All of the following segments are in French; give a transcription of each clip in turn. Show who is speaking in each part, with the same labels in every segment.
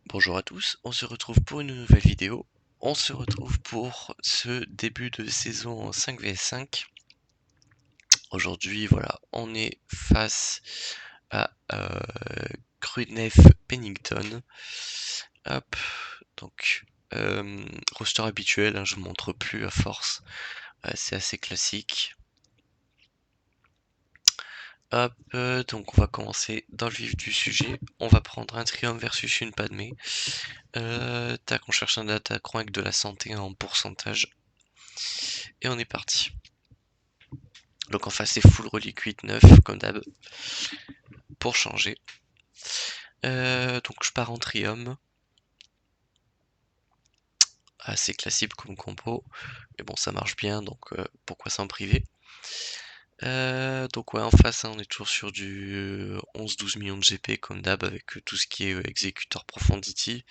Speaker 1: Bonjour à tous, on se retrouve pour une nouvelle vidéo. On se retrouve pour ce début de saison en 5v5. Aujourd'hui, voilà, on est face à Crunef Pennington. Hop, donc roster habituel, hein, je ne montre plus à force. C'est assez classique. Hop, donc on va commencer dans le vif du sujet. On va prendre un Triumph versus une Padmé. Tac, on cherche un attaquant avec de la santé en pourcentage. Et on est parti. Donc en face c'est full relique 8-9 comme d'hab. Pour changer. Donc je pars en Trium. Assez classique comme compo. Mais bon ça marche bien donc pourquoi s'en priver. Donc ouais en face hein, on est toujours sur du 11-12 millions de GP comme d'hab avec tout ce qui est exécuteur profondity.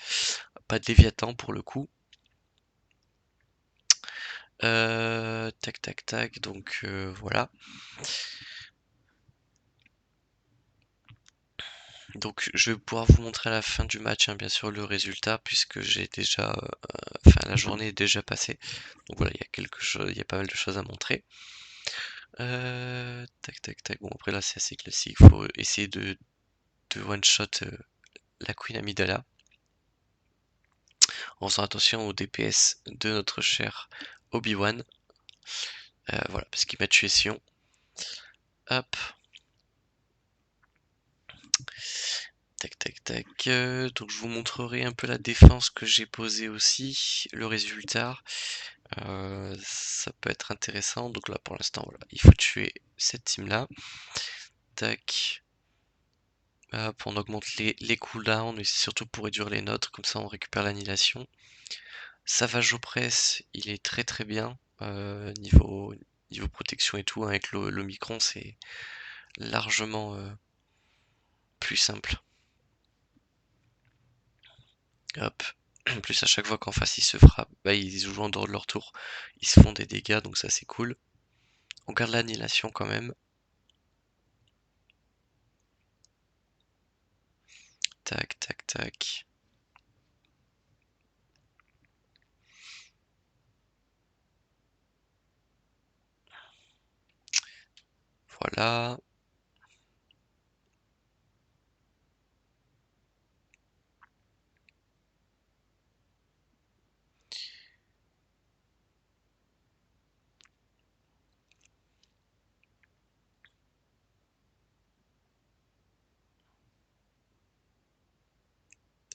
Speaker 1: Pas de Léviathan pour le coup. Tac tac tac donc voilà. Donc je vais pouvoir vous montrer à la fin du match hein, bien sûr le résultat puisque j'ai déjà enfin la journée est déjà passée. Donc voilà, il y a quelque chose, il y a pas mal de choses à montrer. Tac tac tac. Bon après là c'est assez classique, faut essayer de one shot la Queen Amidala. En faisant attention au DPS de notre cher Obi-Wan. Voilà, parce qu'il m'a tué Sion. Hop. Tac tac tac. Donc je vous montrerai un peu la défense que j'ai posée aussi, le résultat. Ça peut être intéressant. Donc là pour l'instant voilà, il faut tuer cette team là. Tac. Hop, on augmente les cooldowns, mais c'est surtout pour réduire les nôtres, comme ça on récupère l'annihilation. Savage Opress, il est très très bien. Niveau protection et tout, hein, avec l'Omicron c'est largement plus simple. Hop. En plus à chaque fois qu'en face ils se frappent, bah ils jouent en dehors de leur tour, ils se font des dégâts donc ça c'est cool. On garde l'annihilation quand même. Tac tac tac. Voilà.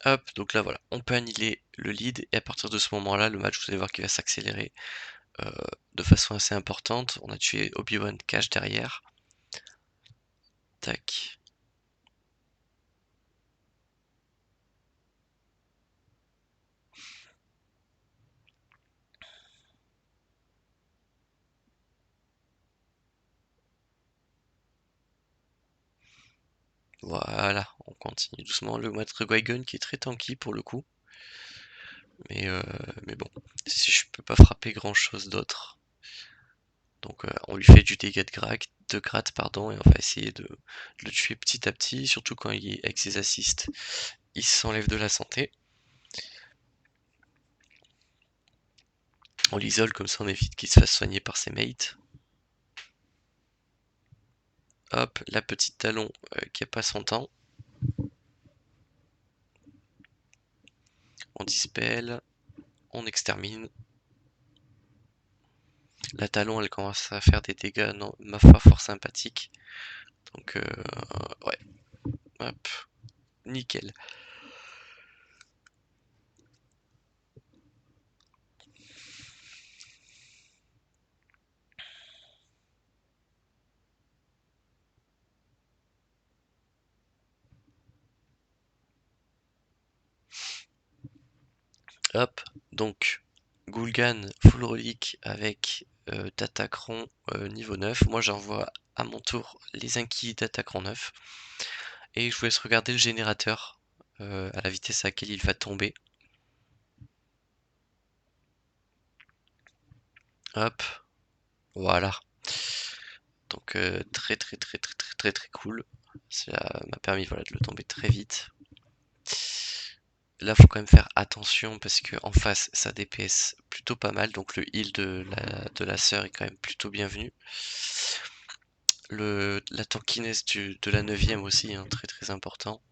Speaker 1: Hop, donc là voilà, on peut annihiler le lead et à partir de ce moment-là, le match, vous allez voir qu'il va s'accélérer de façon assez importante. On a tué Obi-Wan cache derrière. Tac. Voilà, on continue doucement. Le maître Qui-Gon qui est très tanky pour le coup. Mais, euh, mais bon, si je peux pas frapper grand chose d'autre. Donc on lui fait du dégât de gratte pardon, et on va essayer de le tuer petit à petit, surtout quand il est avec ses assists, il s'enlève de la santé. On l'isole comme ça on évite qu'il se fasse soigner par ses mates. Hop, la petite talon qui a pas son temps. On dispel, on extermine. La talon elle commence à faire des dégâts, non, ma foi fort sympathique. Donc ouais, hop, nickel. Hop, donc Gul'dan full relique avec d'Attaqueron niveau 9. Moi j'envoie à mon tour les Inquis d'Attaqueron 9. Et je vous laisse regarder le générateur à la vitesse à laquelle il va tomber. Hop, voilà. Donc très très très très très très très cool. Ça m'a permis voilà, de le tomber très vite. là faut quand même faire attention parce que en face ça DPS plutôt pas mal, donc le heal de la sœur est quand même plutôt bienvenu. La tankiness de la 9ème aussi, hein, très très important.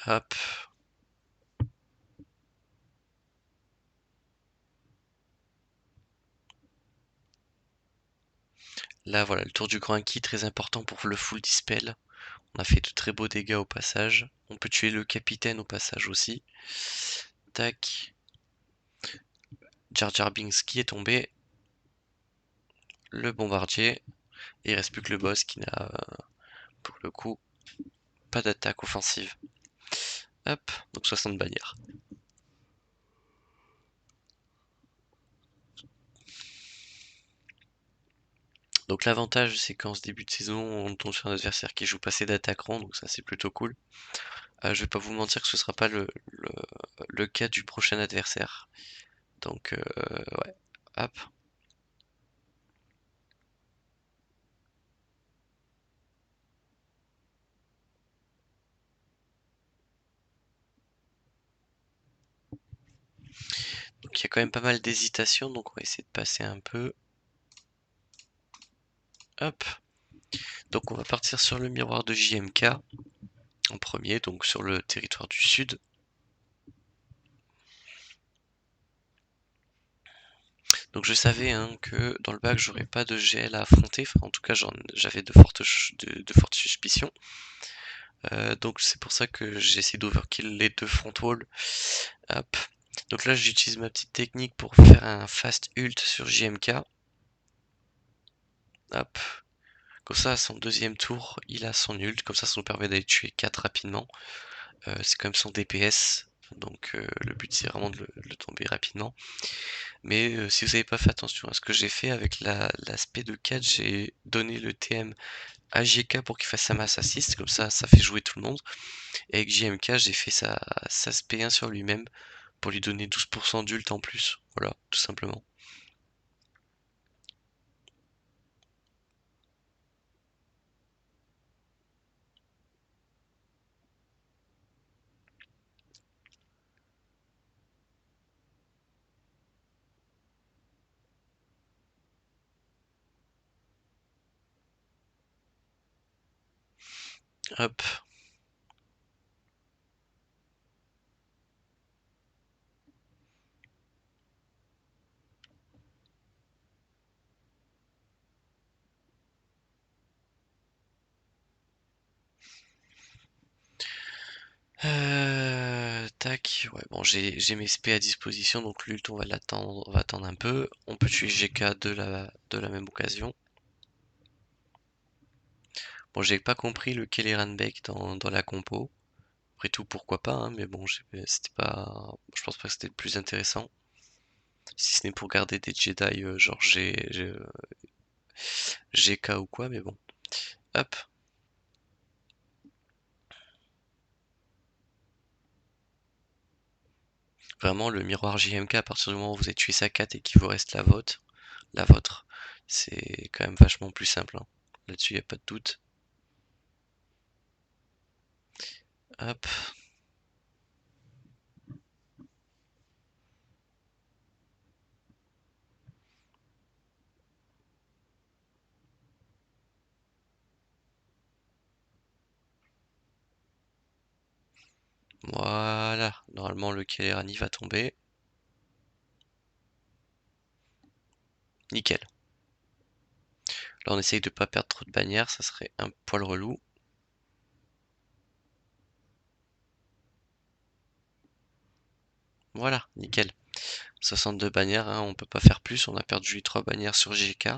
Speaker 1: Hop. Là voilà, le tour du grand Inky, très important pour le full dispel. On a fait de très beaux dégâts au passage. On peut tuer le capitaine au passage aussi. Tac. Jar Jar Binks qui est tombé. Le bombardier. Et il reste plus que le boss qui n'a, pour le coup, pas d'attaque offensive. Hop, donc 60 bannières. Donc l'avantage c'est qu'en ce début de saison, on tombe sur un adversaire qui joue pas assez d'attaquants, donc ça c'est plutôt cool. Je vais pas vous mentir que ce sera pas le cas du prochain adversaire. Donc ouais, hop. Donc il y a quand même pas mal d'hésitation, donc on va essayer de passer un peu. Hop. Donc on va partir sur le miroir de JMK en premier, donc sur le territoire du sud. Donc je savais hein, que dans le bac j'aurais pas de GL à affronter, enfin en tout cas j'avais de fortes suspicions. Donc c'est pour ça que j'ai essayé d'overkill les deux front walls. Hop. Donc là j'utilise ma petite technique pour faire un fast ult sur JMK. Hop. Comme ça à son deuxième tour il a son ult, comme ça nous permet d'aller tuer 4 rapidement. C'est quand même son DPS, donc le but c'est vraiment de le tomber rapidement. Mais si vous n'avez pas fait attention à ce que j'ai fait avec l'aspect de 4, j'ai donné le TM à JK pour qu'il fasse sa masse assist, comme ça fait jouer tout le monde. Et avec JMK j'ai fait sa SP1 sur lui-même pour lui donner 12% d'ult en plus, voilà, tout simplement. Hop. Tac, ouais bon j'ai mes SP à disposition donc l'ult on va attendre un peu. On peut tuer GK de la même occasion. Bon j'ai pas compris le Kelly Ranbeck dans la compo. Après tout pourquoi pas hein, mais bon c'était pas. Je pense pas que c'était le plus intéressant. Si ce n'est pour garder des Jedi genre GK ou quoi, mais bon. Hop. Vraiment le miroir JMK à partir du moment où vous avez tué sa 4 et qu'il vous reste la vôtre, c'est quand même vachement plus simple, hein. Là-dessus, y a pas de doute. Hop. Voilà. Normalement, le Kellerani va tomber. Nickel. Là, on essaye de pas perdre trop de bannières, ça serait un poil relou. Voilà, nickel. 62 bannières, hein, on peut pas faire plus. On a perdu 3 bannières sur GK.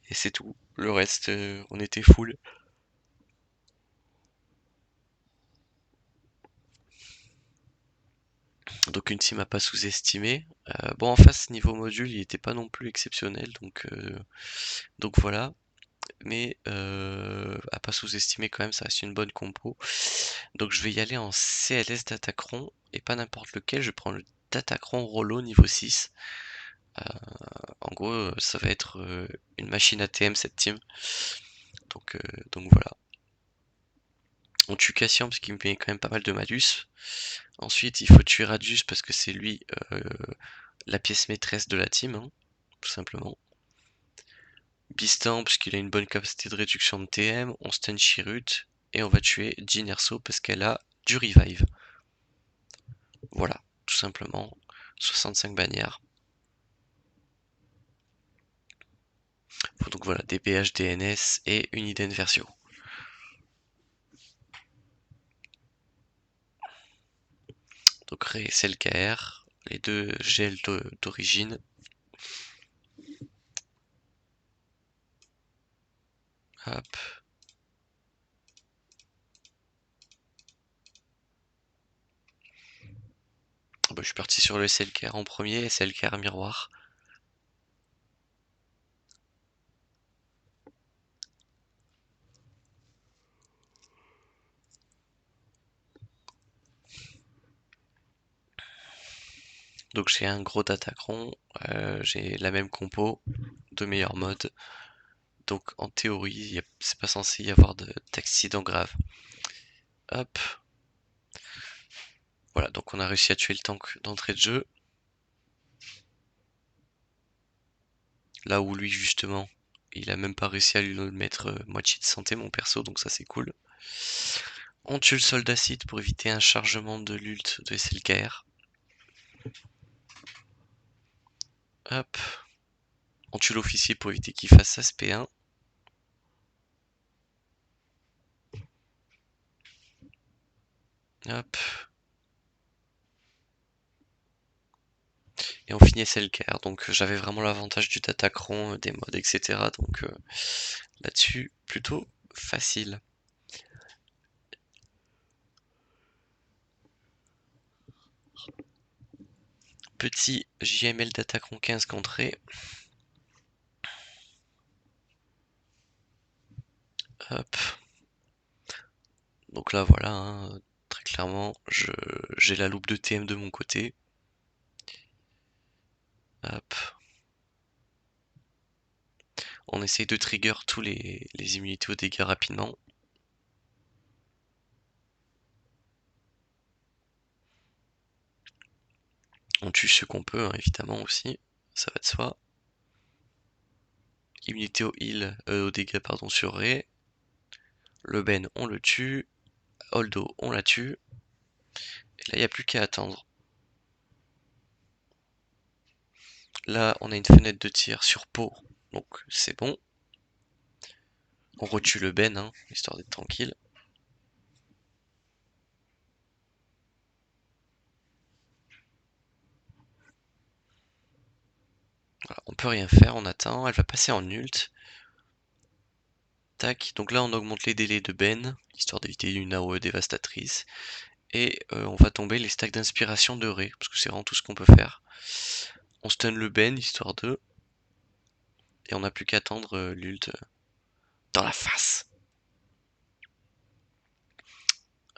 Speaker 1: Et c'est tout. Le reste, on était full. Donc une team à pas sous-estimer. Bon, en face, niveau module, il était pas non plus exceptionnel. Donc voilà. Mais à pas sous-estimer quand même, ça reste une bonne compo. Donc je vais y aller en CLS d'Attaqueron et pas n'importe lequel, je prends le d'Attaqueron Rollo niveau 6. Euh, En gros, ça va être une machine ATM cette team. Donc voilà. On tue Cassian parce qu'il me met quand même pas mal de malus. Ensuite, il faut tuer Radius parce que c'est lui la pièce maîtresse de la team, hein, tout simplement. Bistan parce qu'il a une bonne capacité de réduction de TM. On stun Chirrut et on va tuer Jyn Erso parce qu'elle a du revive. Voilà, tout simplement. 65 bannières. Donc voilà, DPH, DNS et une Iden Versio. Donc Ré, KR, les deux gels d'origine. Hop. Bah, je suis parti sur le SLKR en premier, SLKR miroir. Donc j'ai un gros Datacron, j'ai la même compo, de meilleurs modes. Donc en théorie, c'est pas censé y avoir d'accident grave. Hop. Voilà, donc on a réussi à tuer le tank d'entrée de jeu. Là où lui justement, il a même pas réussi à lui mettre moitié de santé mon perso, donc ça c'est cool. On tue le soldat site pour éviter un chargement de l'ult de SLKR. Hop. On tue l'officier pour éviter qu'il fasse sa SP1. Hop. Et on finit SLKR. Donc j'avais vraiment l'avantage du Datacron, des mods, etc. Donc là-dessus, plutôt facile. Petit JML Datacron 15 contré. Hop. Donc là voilà, hein, très clairement, j'ai la loupe de TM de mon côté. Hop. On essaye de trigger tous les immunités aux dégâts rapidement. On tue ce qu'on peut, hein, évidemment aussi, ça va de soi. Immunité au heal, aux dégâts pardon sur Ré. Le Ben on le tue. Holdo on la tue. Et là il n'y a plus qu'à attendre. Là on a une fenêtre de tir sur peau, donc c'est bon. On retue le Ben, hein, histoire d'être tranquille. Voilà, on peut rien faire, on attend, elle va passer en ult. Tac, donc là on augmente les délais de Ben, histoire d'éviter une AOE dévastatrice. Et on va tomber les stacks d'inspiration de Ré, parce que c'est vraiment tout ce qu'on peut faire. On stun le Ben, histoire de... Et on n'a plus qu'à attendre l'ult dans la face.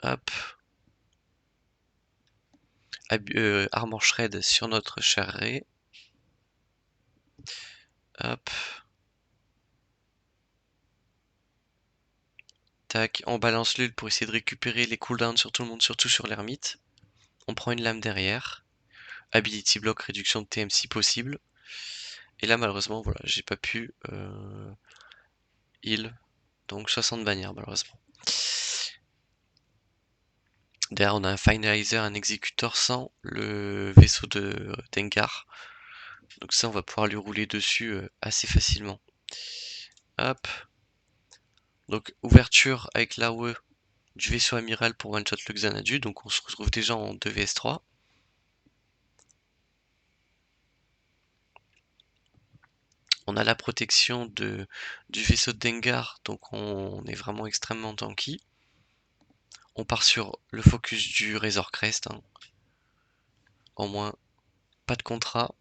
Speaker 1: Hop. Armor Shred sur notre cher Ré. Hop. Tac, on balance l'ult pour essayer de récupérer les cooldowns sur tout le monde, surtout sur l'ermite. On prend une lame derrière. Ability block, réduction de TM si possible. Et là malheureusement voilà, j'ai pas pu heal. Donc 60 bannières malheureusement. Derrière on a un finalizer, un exécuteur sans le vaisseau de Dengar. Donc ça on va pouvoir lui rouler dessus assez facilement. Hop. Donc ouverture avec l'AOE du vaisseau amiral pour one shot le Xanadu. Donc on se retrouve déjà en 2 vs 3. On a la protection du vaisseau de Dengar, donc on est vraiment extrêmement tanky. On part sur le focus du Razor Crest, hein. Au moins, pas de contrat.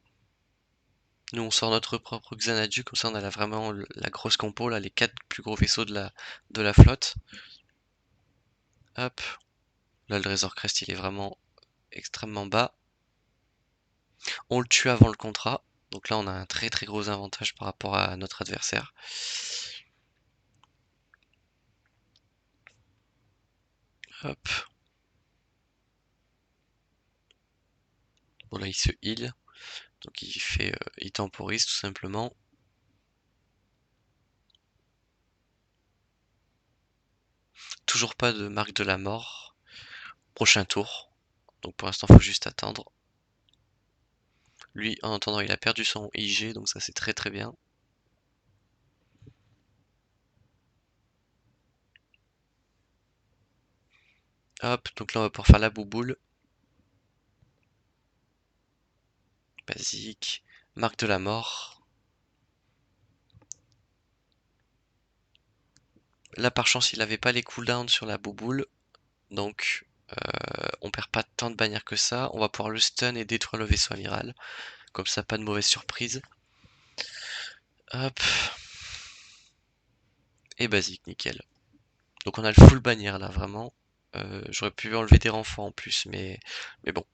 Speaker 1: Nous on sort notre propre Xanadu, comme ça on a vraiment la grosse compo, là, les 4 plus gros vaisseaux de la flotte. Hop. Là le Razor Crest il est vraiment extrêmement bas. On le tue avant le contrat. Donc là on a un très très gros avantage par rapport à notre adversaire. Hop. Bon là il se heal. Donc il temporise tout simplement. Toujours pas de marque de la mort. Prochain tour. Donc pour l'instant faut juste attendre. Lui en attendant il a perdu son IG donc ça c'est très très bien. Hop, donc là on va pouvoir faire la bouboule. Basique. Marque de la mort. Là par chance il avait pas les cooldowns sur la bouboule. Donc on perd pas tant de bannières que ça. On va pouvoir le stun et détruire le vaisseau amiral. Comme ça pas de mauvaise surprise. Hop. Et basique, nickel. Donc on a le full bannière là vraiment. J'aurais pu enlever des renforts en plus mais bon.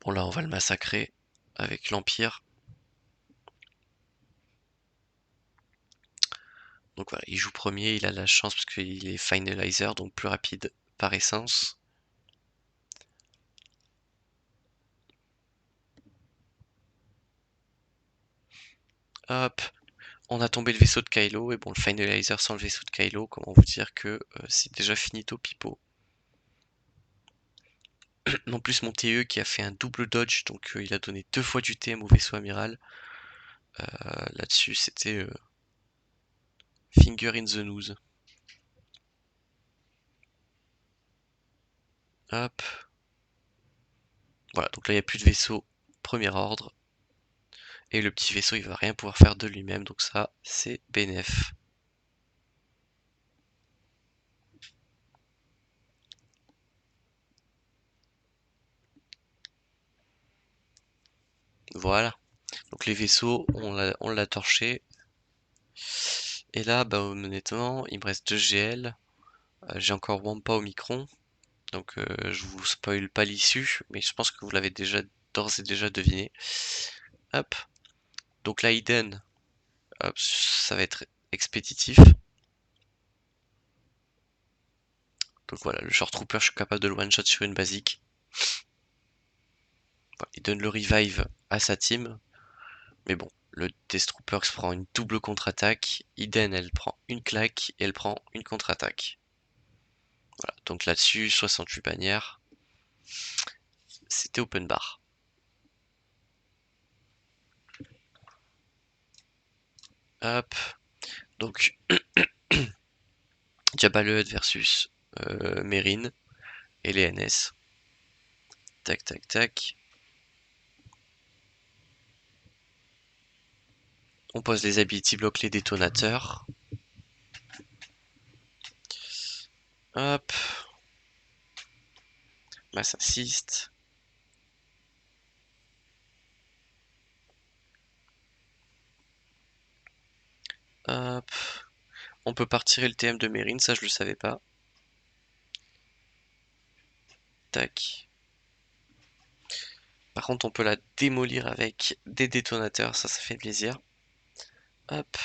Speaker 1: Bon là on va le massacrer avec l'Empire. Donc voilà, il joue premier, il a la chance parce qu'il est finalizer, donc plus rapide par essence. Hop, on a tombé le vaisseau de Kylo, et bon, le finalizer sans le vaisseau de Kylo, comment vous dire que c'est déjà finito pipo. En plus, mon TE qui a fait un double dodge, donc il a donné 2 fois du TM au vaisseau amiral. Là-dessus, c'était finger in the nose. Hop, voilà, donc là, il n'y a plus de vaisseau premier ordre. Et le petit vaisseau, il va rien pouvoir faire de lui-même, donc ça, c'est bénef. Voilà. Donc les vaisseaux, on l'a torché. Et là, bah honnêtement, il me reste 2 GL. J'ai encore Wampa au micron. Donc je vous spoil pas l'issue, mais je pense que vous l'avez déjà d'ores et déjà deviné. Hop. Donc là, Eden, hop, ça va être expéditif. Donc voilà, le Short Trooper, je suis capable de le one-shot sur une basique. Voilà, il donne le revive à sa team. Mais bon, le Death Trooper se prend une double contre-attaque. Eden, elle prend une claque et elle prend une contre-attaque. Voilà, donc là-dessus, 68 bannières. C'était open bar. Hop, donc Jabba le Hutt versus Merrin et les NS. Tac, tac, tac. On pose les ability block, les détonateurs. Hop. Mass assist. Hop. On peut partir le TM de Merrin, ça je le savais pas. Tac. Par contre, on peut la démolir avec des détonateurs, ça fait plaisir. Hop.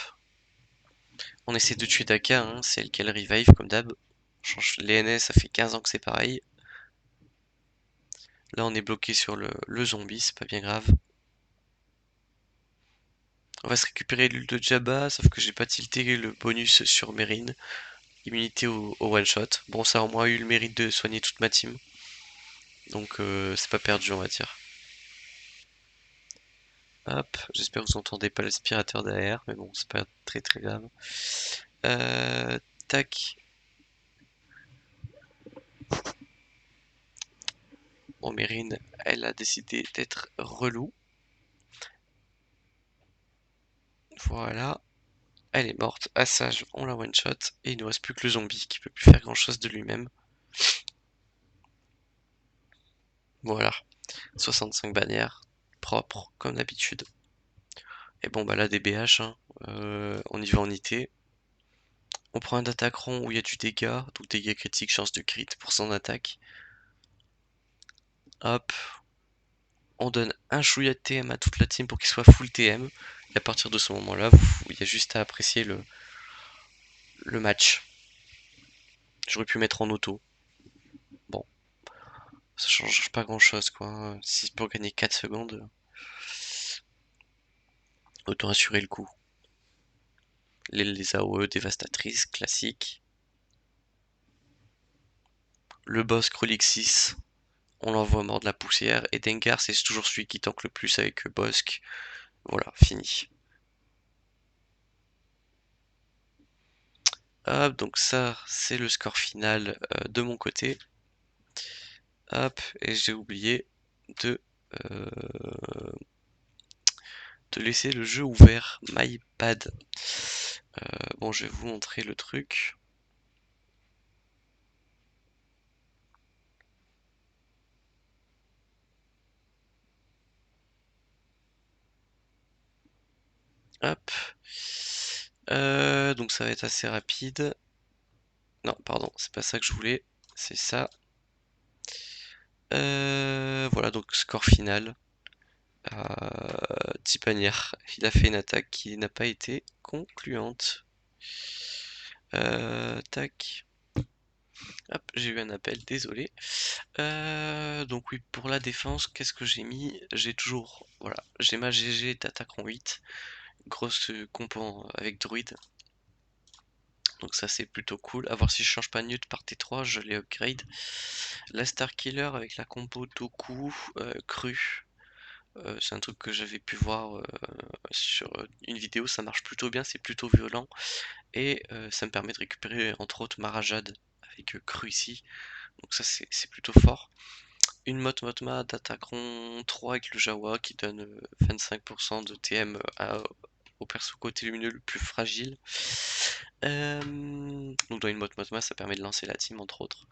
Speaker 1: On essaie de tuer Daka, hein, c'est elle qui a le revive comme d'hab. Change les NS, ça fait 15 ans que c'est pareil. Là, on est bloqué sur le zombie, c'est pas bien grave. On va se récupérer l'huile de Jabba, sauf que j'ai pas tilté le bonus sur Merrin. Immunité au one shot. Bon, ça a au moins eu le mérite de soigner toute ma team. Donc c'est pas perdu, on va dire. Hop, j'espère que vous entendez pas l'aspirateur derrière, mais bon, c'est pas très très grave. Tac. Bon, Mérine, elle a décidé d'être relou. Voilà. Elle est morte. Assage, on la one shot. Et il nous reste plus que le zombie qui peut plus faire grand chose de lui-même. Voilà. 65 bannières. Propre, comme d'habitude. Et bon, bah là, des BH, hein. On y va en IT. On prend un attaquant où il y a du dégât, donc dégâts critiques, chance de crit pour son attaque. Hop. On donne un chouïa de TM à toute la team pour qu'il soit full TM. Et à partir de ce moment-là, il y a juste à apprécier le match. J'aurais pu mettre en auto. Bon, ça change pas grand chose quoi. Si pour gagner 4 secondes, autant assurer le coup. Les AOE dévastatrices, classiques. Le boss Krolixis, on l'envoie mort de la poussière. Et Dengar, c'est toujours celui qui tank le plus avec Bosk. Voilà, fini. Hop, donc ça, c'est le score final de mon côté. Hop, et j'ai oublié de, euh, de laisser le jeu ouvert, MyPad. Bon, je vais vous montrer le truc. Hop. Donc ça va être assez rapide. Non, pardon, c'est pas ça que je voulais. C'est ça. Voilà, donc score final. Tipanière, il a fait une attaque qui n'a pas été concluante. Tac. Hop, j'ai eu un appel, désolé. Donc oui, pour la défense, qu'est-ce que j'ai mis? J'ai toujours, voilà, j'ai ma GG d'attaque en 8. Grosse compo avec druide. Donc ça c'est plutôt cool. A voir si je change pas Newt par T3, je les upgrade. La Star Killer avec la compo Doku, cru. C'est un truc que j'avais pu voir sur une vidéo, ça marche plutôt bien, c'est plutôt violent. Et ça me permet de récupérer entre autres Marajade avec cru ici. Donc ça c'est plutôt fort. Une Motma d'attaquant 3 avec le Jawa qui donne 25% de TM au perso côté lumineux le plus fragile. Donc dans une Motma ça permet de lancer la team entre autres.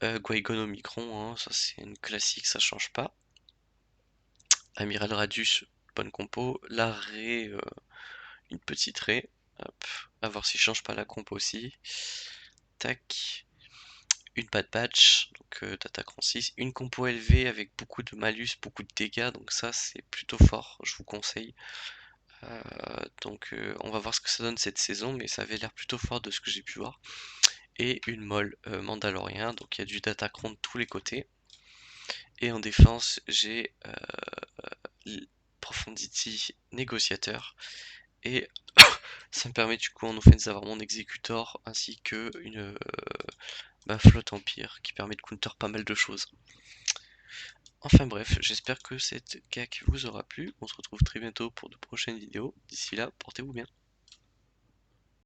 Speaker 1: Guaigon Omicron, hein, ça c'est une classique, ça change pas. Amiral Radius, bonne compo. L'arrêt, une petite raie. Hop, à voir si je change pas la compo aussi. Tac. Une Bad Batch, donc d'attaquant 6. Une compo élevée avec beaucoup de malus, beaucoup de dégâts, donc ça c'est plutôt fort, je vous conseille. Donc on va voir ce que ça donne cette saison, mais ça avait l'air plutôt fort de ce que j'ai pu voir. Et une molle Mandalorien, donc il y a du datacron de tous les côtés. Et en défense, j'ai Profundity négociateur. Et ça me permet du coup en offense d'avoir mon exécutor ainsi que une ma flotte empire qui permet de counter pas mal de choses. Enfin bref, j'espère que cette CAC vous aura plu. On se retrouve très bientôt pour de prochaines vidéos. D'ici là, portez-vous bien.